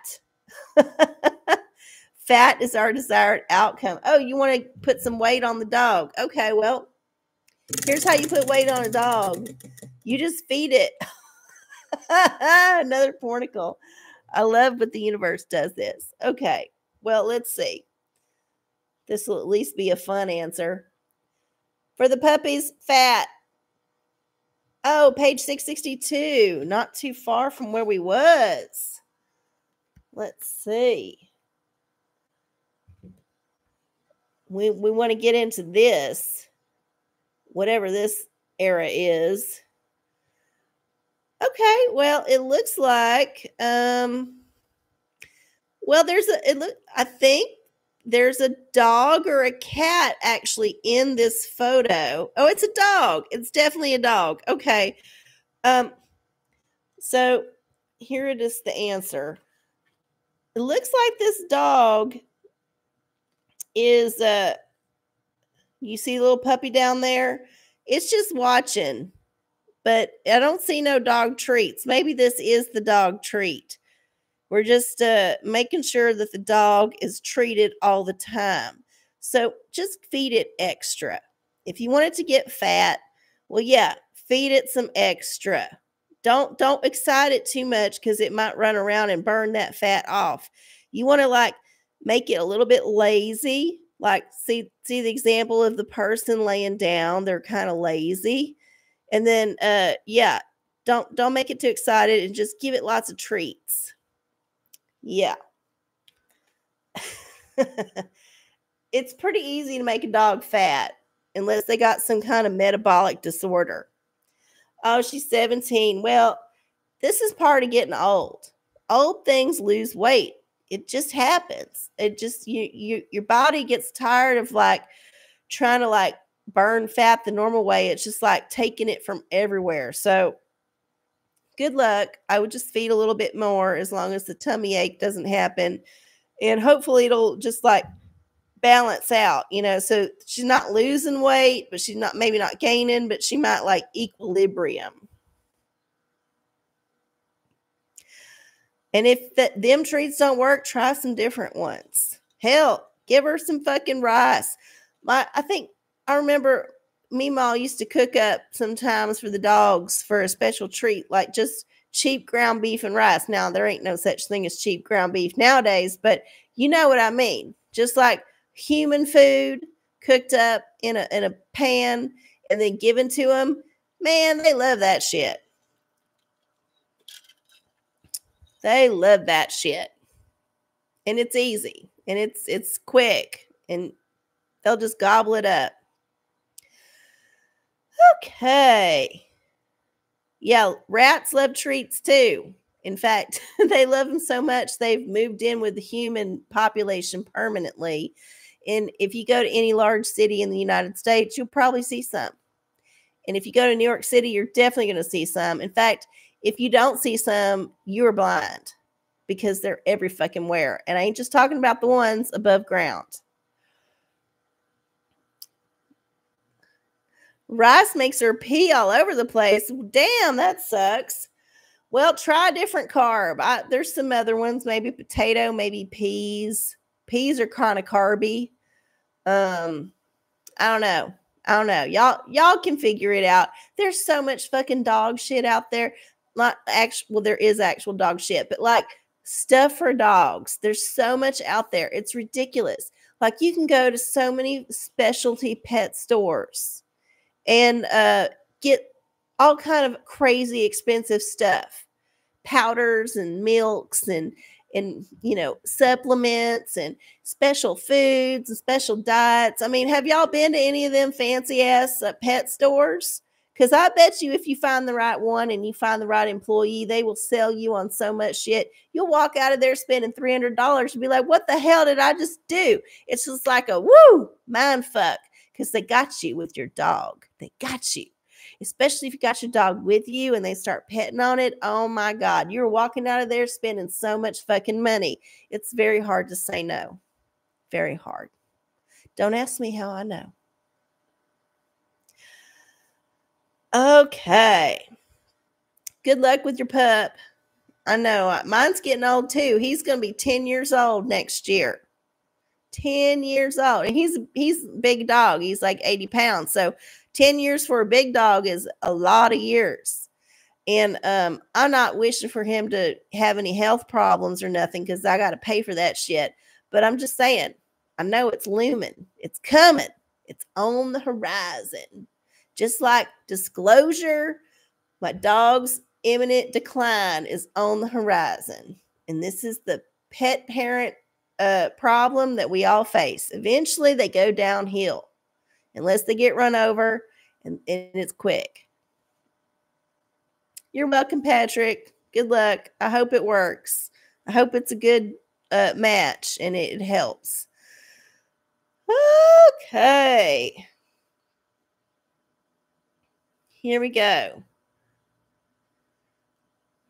Fat is our desired outcome. Oh, you want to put some weight on the dog? Okay, well, here's how you put weight on a dog. You just feed it. Another pornicle. I love what the universe does this. Okay, well, let's see. This will at least be a fun answer. For the puppies, fat. Oh, page 662. Not too far from where we was. Let's see. We want to get into this, whatever this era is. Okay, well, it looks like I think there's a dog or a cat actually in this photo. Oh, it's a dog. It's definitely a dog. Okay. So here it is, the answer. It looks like this dog is you see a little puppy down there? It's just watching. But I don't see no dog treats. Maybe this is the dog treat. We're just making sure that the dog is treated all the time. So just feed it extra. If you want it to get fat, well, yeah, feed it some extra. Don't excite it too much because it might run around and burn that fat off. You want to like make it a little bit lazy. Like see the example of the person laying down. They're kind of lazy. And then, yeah, don't make it too excited and just give it lots of treats. Yeah. It's pretty easy to make a dog fat unless they got some kind of metabolic disorder. Oh, she's 17. Well, this is part of getting old. Old things lose weight. It just happens. It just, your body gets tired of like trying to like burn fat the normal way. It's just like taking it from everywhere. So good luck. I would just feed a little bit more as long as the tummy ache doesn't happen. And hopefully it'll just like balance out, so she's not losing weight, but she's maybe not gaining, but she might like equilibrium. And if them treats don't work, try some different ones. Hell, give her some fucking rice. I remember Meemaw used to cook up sometimes for the dogs for a special treat, like just cheap ground beef and rice. Now, there ain't no such thing as cheap ground beef nowadays, but you know what I mean. Just like human food cooked up in a pan and then given to them. Man, they love that shit. They love that shit. And it's easy and it's quick and they'll just gobble it up. Okay. Yeah, rats love treats too. In fact, they love them so much they've moved in with the human population permanently. And if you go to any large city in the United States, you'll probably see some. And if you go to New York City, you're definitely going to see some. In fact, if you don't see some, you're blind because they're every fucking where. And I ain't just talking about the ones above ground. Rice makes her pee all over the place. Damn, that sucks. Well, try a different carb. There's some other ones, maybe potato, maybe peas. Peas are kind of carby. I don't know. Y'all can figure it out. There's so much fucking dog shit out there. Not actual, well, there is actual dog shit, but like stuff for dogs. There's so much out there. It's ridiculous. Like you can go to so many specialty pet stores and get all kind of crazy expensive stuff, powders and milks and you know, supplements and special foods and special diets. I mean, have y'all been to any of them fancy ass pet stores? Because I bet you if you find the right one and you find the right employee, they will sell you on so much shit. You'll walk out of there spending $300 and be like, what the hell did I just do? It's just like a woo mind fuck because they got you with your dog. They got you. Especially if you got your dog with you and they start petting on it. Oh my God, you're walking out of there spending so much fucking money. It's very hard to say no. Very hard. Don't ask me how I know. Okay. Good luck with your pup. I know. Mine's getting old too. He's going to be 10 years old next year. 10 years old. And he's a big dog. He's like 80 pounds. So 10 years for a big dog is a lot of years. And I'm not wishing for him to have any health problems or nothing because I got to pay for that shit. But I'm just saying, I know it's looming. It's coming. It's on the horizon. Just like disclosure, my dog's imminent decline is on the horizon. And this is the pet parent problem that we all face. Eventually, they go downhill unless they get run over, and it's quick. You're welcome, Patrick. Good luck. I hope it works. I hope it's a good match and it helps. Okay. Here we go.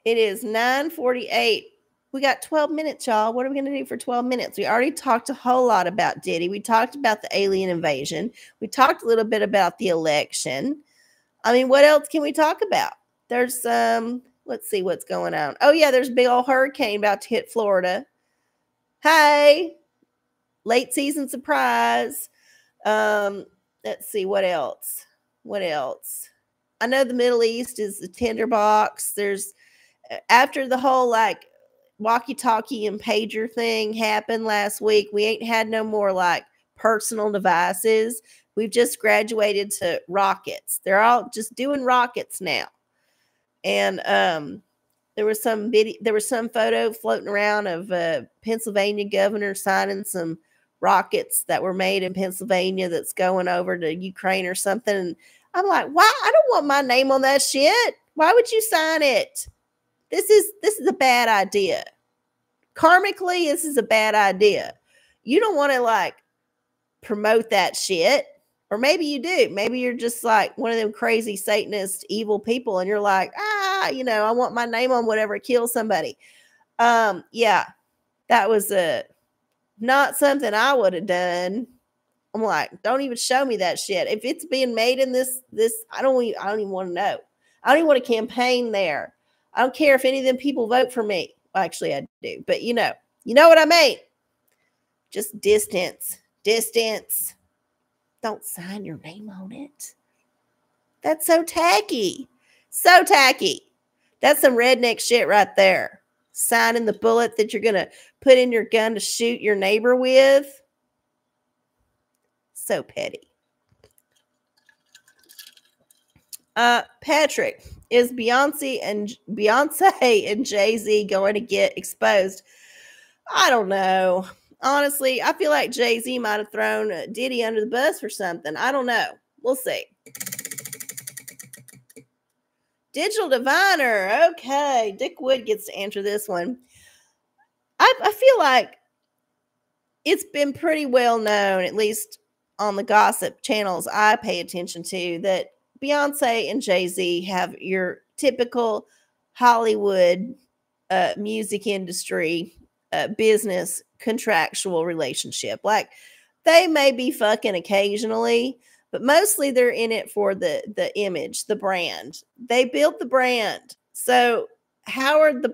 It is 9:48. We got 12 minutes, y'all. What are we going to do for 12 minutes? We already talked a whole lot about Diddy. We talked about the alien invasion. We talked a little bit about the election. I mean, what else can we talk about? There's let's see what's going on. Oh, yeah, there's a big old hurricane about to hit Florida. Hey, late season surprise. Let's see, what else? What else? I know the Middle East is the tinderbox. There's, after the whole like walkie-talkie and pager thing happened last week, we ain't had no more like personal devices. We've just graduated to rockets. They're all just doing rockets now. And there was some photo floating around of a Pennsylvania governor signing some rockets that were made in Pennsylvania that's going over to Ukraine or something. And I'm like, why? I don't want my name on that shit. Why would you sign it? This is a bad idea. Karmically, this is a bad idea. You don't want to like promote that shit. Or maybe you do. Maybe you're just like one of them crazy Satanist evil people and you're like, you know, I want my name on whatever kills somebody. Yeah, that was not something I would have done. I'm like, don't even show me that shit. If it's being made in this, I don't even want to know. I don't even want to campaign there. I don't care if any of them people vote for me. Well, actually, I do. But you know what I mean. Just distance. Don't sign your name on it. That's so tacky. So tacky. That's some redneck shit right there. Signing the bullet that you're going to put in your gun to shoot your neighbor with. So petty. Patrick, is Beyonce and Jay-Z going to get exposed? I don't know. Honestly, I feel like Jay-Z might have thrown Diddy under the bus for something. I don't know. We'll see. Digital Diviner. Okay. Dick Wood gets to answer this one. I feel like it's been pretty well known, at least on the gossip channels I pay attention to, that Beyonce and Jay-Z have your typical Hollywood music industry business contractual relationship. Like, they may be fucking occasionally, but mostly they're in it for the image, the brand. They built the brand. So how's the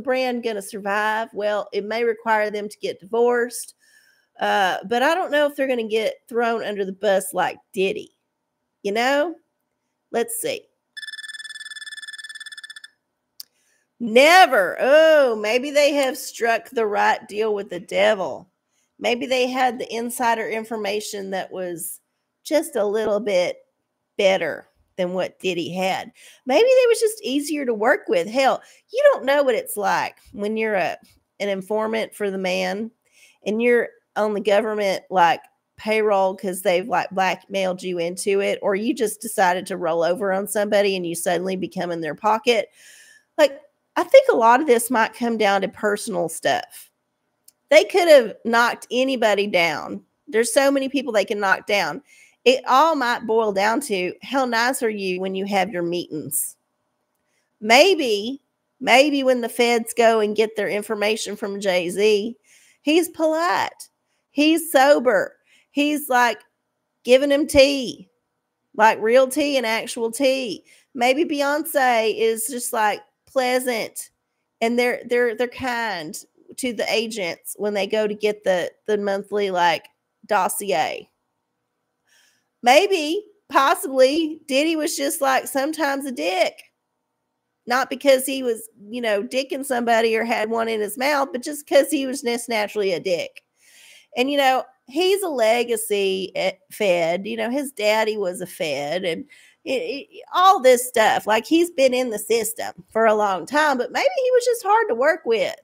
brand going to survive? Well, it may require them to get divorced. But I don't know if they're going to get thrown under the bus like Diddy. You know? Let's see. Never. Oh, maybe they have struck the right deal with the devil. Maybe they had the insider information that was just a little bit better than what Diddy had. Maybe they was just easier to work with. Hell, you don't know what it's like when you're an informant for the man and you're on the government like payroll because they've like blackmailed you into it, or you just decided to roll over on somebody and you suddenly become in their pocket. Like, I think a lot of this might come down to personal stuff. They could have knocked anybody down. There's so many people they can knock down. It all might boil down to how nice are you when you have your meetings. Maybe when the feds go and get their information from Jay-Z, he's polite. He's sober. He's like giving him tea, like real tea and actual tea. Maybe Beyonce is just like pleasant and they're kind to the agents when they go to get the monthly like dossier. Maybe, possibly, Diddy was just like sometimes a dick. Not because he was, dicking somebody or had one in his mouth, but just because he was just naturally a dick. And, he's a legacy Fed. His daddy was a Fed and all this stuff. Like, he's been in the system for a long time, but maybe he was just hard to work with.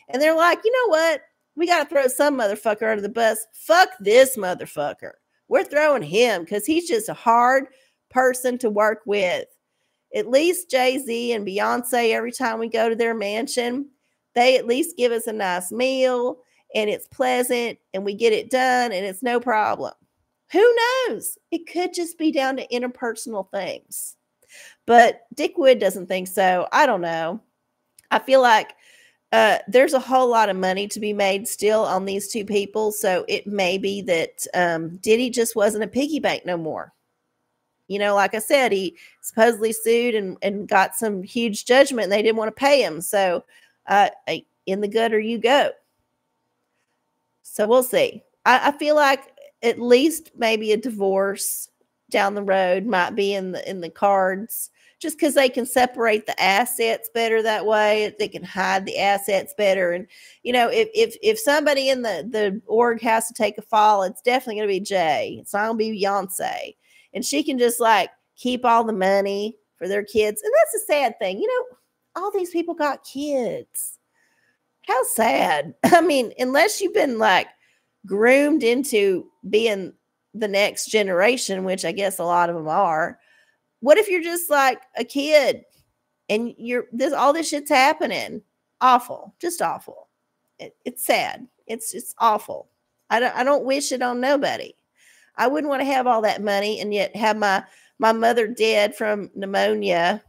And they're like, you know what? We got to throw some motherfucker under the bus. Fuck this motherfucker. We're throwing him because he's just a hard person to work with. At least Jay-Z and Beyonce, every time we go to their mansion, they at least give us a nice meal and it's pleasant and we get it done and it's no problem. Who knows? It could just be down to interpersonal things. But Dick Wood doesn't think so. I don't know. I feel like there's a whole lot of money to be made still on these two people. So it may be that Diddy just wasn't a piggy bank no more. Like I said, he supposedly sued and got some huge judgment and they didn't want to pay him. So in the gutter you go. So we'll see. I feel like at least maybe a divorce down the road might be in the cards, just because they can separate the assets better that way. They can hide the assets better. And, if somebody in the org has to take a fall, it's definitely going to be Jay. It's not going to be Beyonce. And she can just like keep all the money for their kids. And that's a sad thing. All these people got kids. How sad. I mean, unless you've been like groomed into being the next generation, which I guess a lot of them are. What if you're just like a kid and all this shit's happening? Awful. Just awful. It's sad. It's awful. I don't wish it on nobody. I wouldn't want to have all that money and yet have my mother dead from pneumonia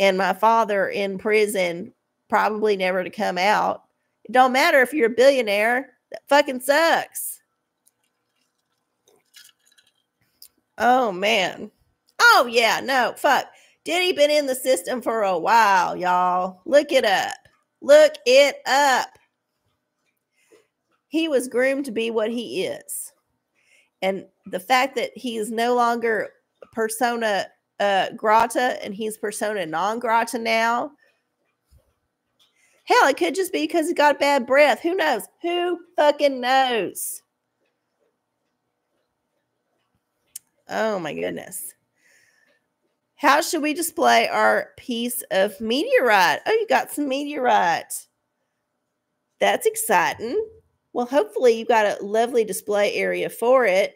and my father in prison, probably never to come out. It don't matter if you're a billionaire. That fucking sucks. Oh, man. Oh, yeah. No, fuck. Diddy been in the system for a while, y'all. Look it up. Look it up. He was groomed to be what he is. And the fact that he is no longer persona grata and he's persona non grata now. Hell, it could just be because he got bad breath. Who knows? Who fucking knows? Oh my goodness. How should we display our piece of meteorite? Oh, you got some meteorite. That's exciting. Well, hopefully you've got a lovely display area for it.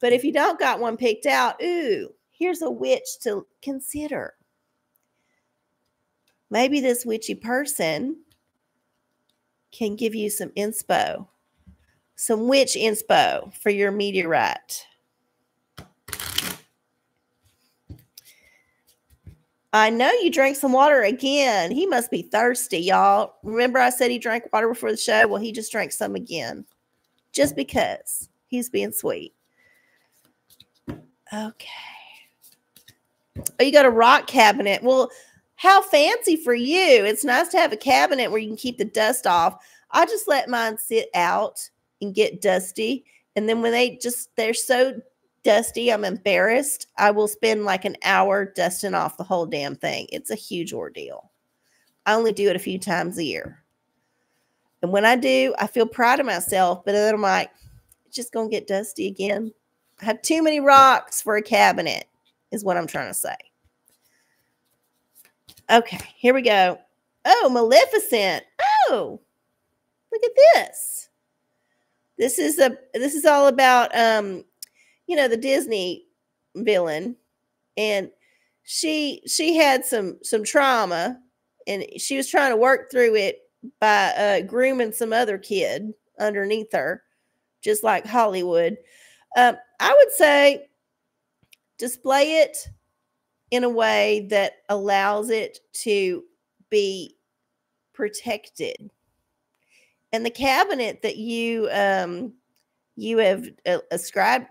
But if you don't got one picked out, ooh, here's a witch to consider. Maybe this witchy person can give you some inspo, some witch inspo for your meteorite. I know you drank some water again. He must be thirsty, y'all. Remember I said he drank water before the show? Well, he just drank some again. Just because he's being sweet. Okay. Oh, you got a rock cabinet. Well, how fancy for you. It's nice to have a cabinet where you can keep the dust off. I just let mine sit out and get dusty. And then when they're so dusty, I'm embarrassed. I will spend like an hour dusting off the whole damn thing. It's a huge ordeal. I only do it a few times a year. And when I do, I feel proud of myself. But then I'm like, it's just going to get dusty again. I have too many rocks for a cabinet is what I'm trying to say. Okay, here we go. Oh, Maleficent. Oh, look at this. This is all about the Disney villain, and she had some trauma, and she was trying to work through it by grooming some other kid underneath her, just like Hollywood. I would say display it in a way that allows it to be protected. And the cabinet that you have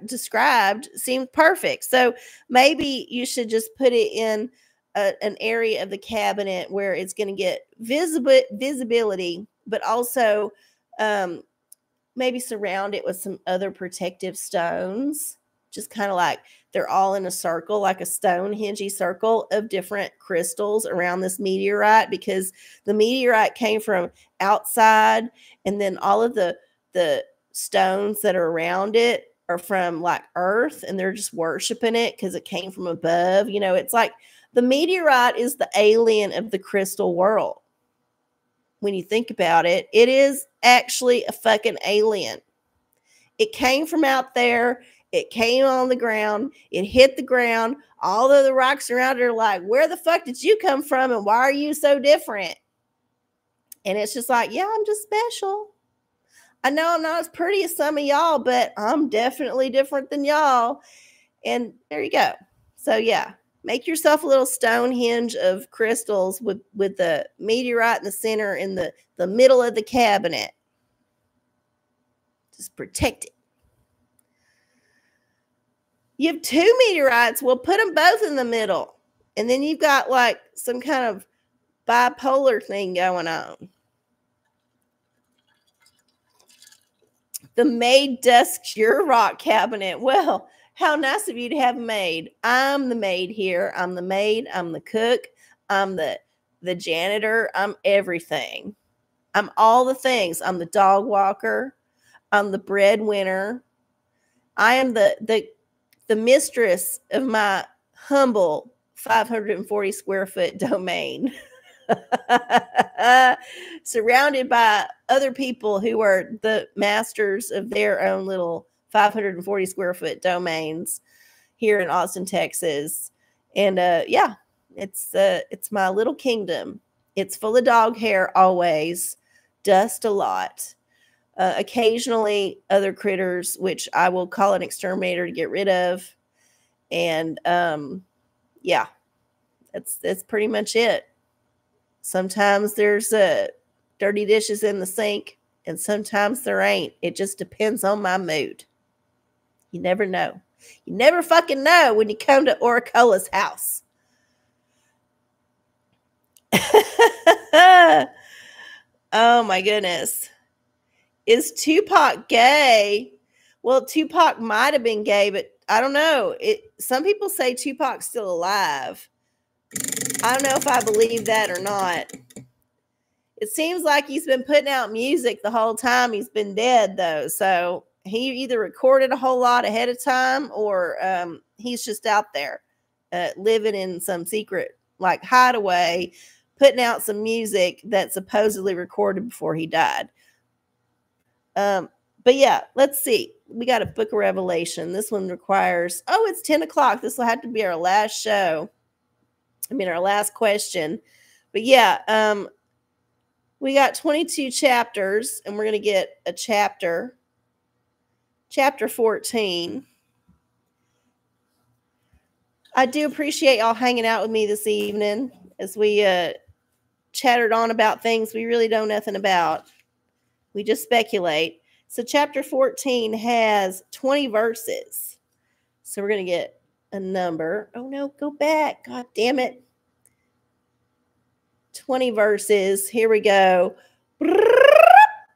described seems perfect. So maybe you should just put it in an area of the cabinet where it's going to get visibility, but also maybe surround it with some other protective stones. Just kind of like they're all in a circle, like a Stonehenge circle of different crystals around this meteorite, because the meteorite came from outside, and then all of the stones that are around it are from like Earth, and they're just worshiping it because it came from above. It's like the meteorite is the alien of the crystal world. When you think about it, it is actually a fucking alien. It came from out there. It came on the ground. It hit the ground. All of the rocks around it are like, where the fuck did you come from? And why are you so different? And it's just like, yeah, I'm just special. I know I'm not as pretty as some of y'all, but I'm definitely different than y'all. And there you go. So yeah, make yourself a little Stonehenge of crystals with the meteorite in the center in the middle of the cabinet. Just protect it. You have two meteorites. We'll put them both in the middle. And then you've got like some kind of bipolar thing going on. The maid dusks your rock cabinet. Well, how nice of you to have a maid. I'm the maid here. I'm the maid. I'm the cook. I'm the janitor. I'm everything. I'm all the things. I'm the dog walker. I'm the breadwinner. I am the mistress of my humble 540 square foot domain. Surrounded by other people who are the masters of their own little 540 square foot domains here in Austin, Texas. And yeah, it's my little kingdom. It's full of dog hair always, dust a lot. Occasionally other critters, which I will call an exterminator to get rid of. And yeah, that's pretty much it. Sometimes there's dirty dishes in the sink, and sometimes there ain't. It just depends on my mood. You never know. You never fucking know when you come to OraCola's house. Oh my goodness. Is Tupac gay? Well, Tupac might have been gay, but I don't know. Some people say Tupac's still alive. I don't know if I believe that or not. It seems like he's been putting out music the whole time he's been dead, though. So he either recorded a whole lot ahead of time, or he's just out there living in some secret like hideaway, putting out some music that supposedly recorded before he died. But yeah, let's see. We got a book of Revelation. This one requires, it's 10 o'clock. This will have to be our last show. Our last question. But yeah, we got 22 chapters, and we're going to get a chapter 14. I do appreciate y'all hanging out with me this evening as we chattered on about things we really know nothing about. We just speculate. So chapter 14 has 20 verses. So we're going to get a number. Oh, no, go back. God damn it. 20 verses. Here we go.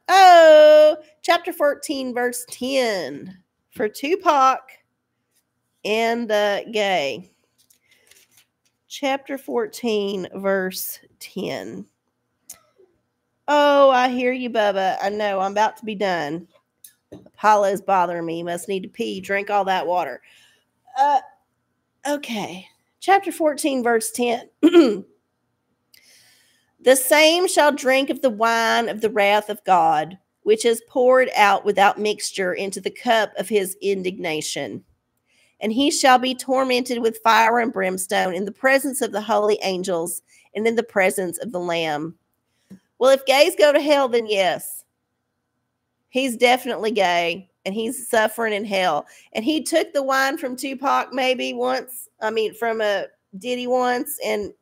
Oh, chapter 14, verse 10 for Tupac and Gay. Chapter 14, verse 10. Oh, I hear you, Bubba. I know. I'm about to be done. Apollo's bothering me. You must need to pee. Drink all that water. Okay. Chapter 14, verse 10. The same shall drink of the wine of the wrath of God, which is poured out without mixture into the cup of his indignation. And he shall be tormented with fire and brimstone in the presence of the holy angels and in the presence of the Lamb. Well, if gays go to hell, then yes. He's definitely gay, and he's suffering in hell. And he took the wine from Tupac maybe once. From a Diddy once. And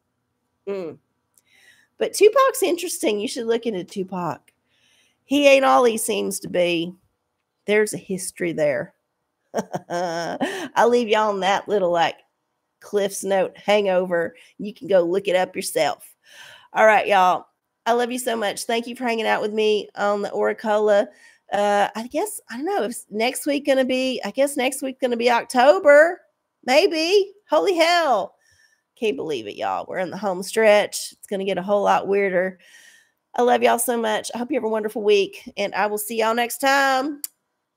But Tupac's interesting. You should look into Tupac. He ain't all he seems to be. There's a history there. I'll leave y'all on that little Cliff's Note hangover. You can go look it up yourself. All right, y'all. I love you so much. Thank you for hanging out with me on the OraCola. I don't know if next week going to be October. Maybe. Holy hell. Can't believe it, y'all. We're in the home stretch. It's going to get a whole lot weirder. I love y'all so much. I hope you have a wonderful week, and I will see y'all next time.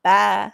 Bye.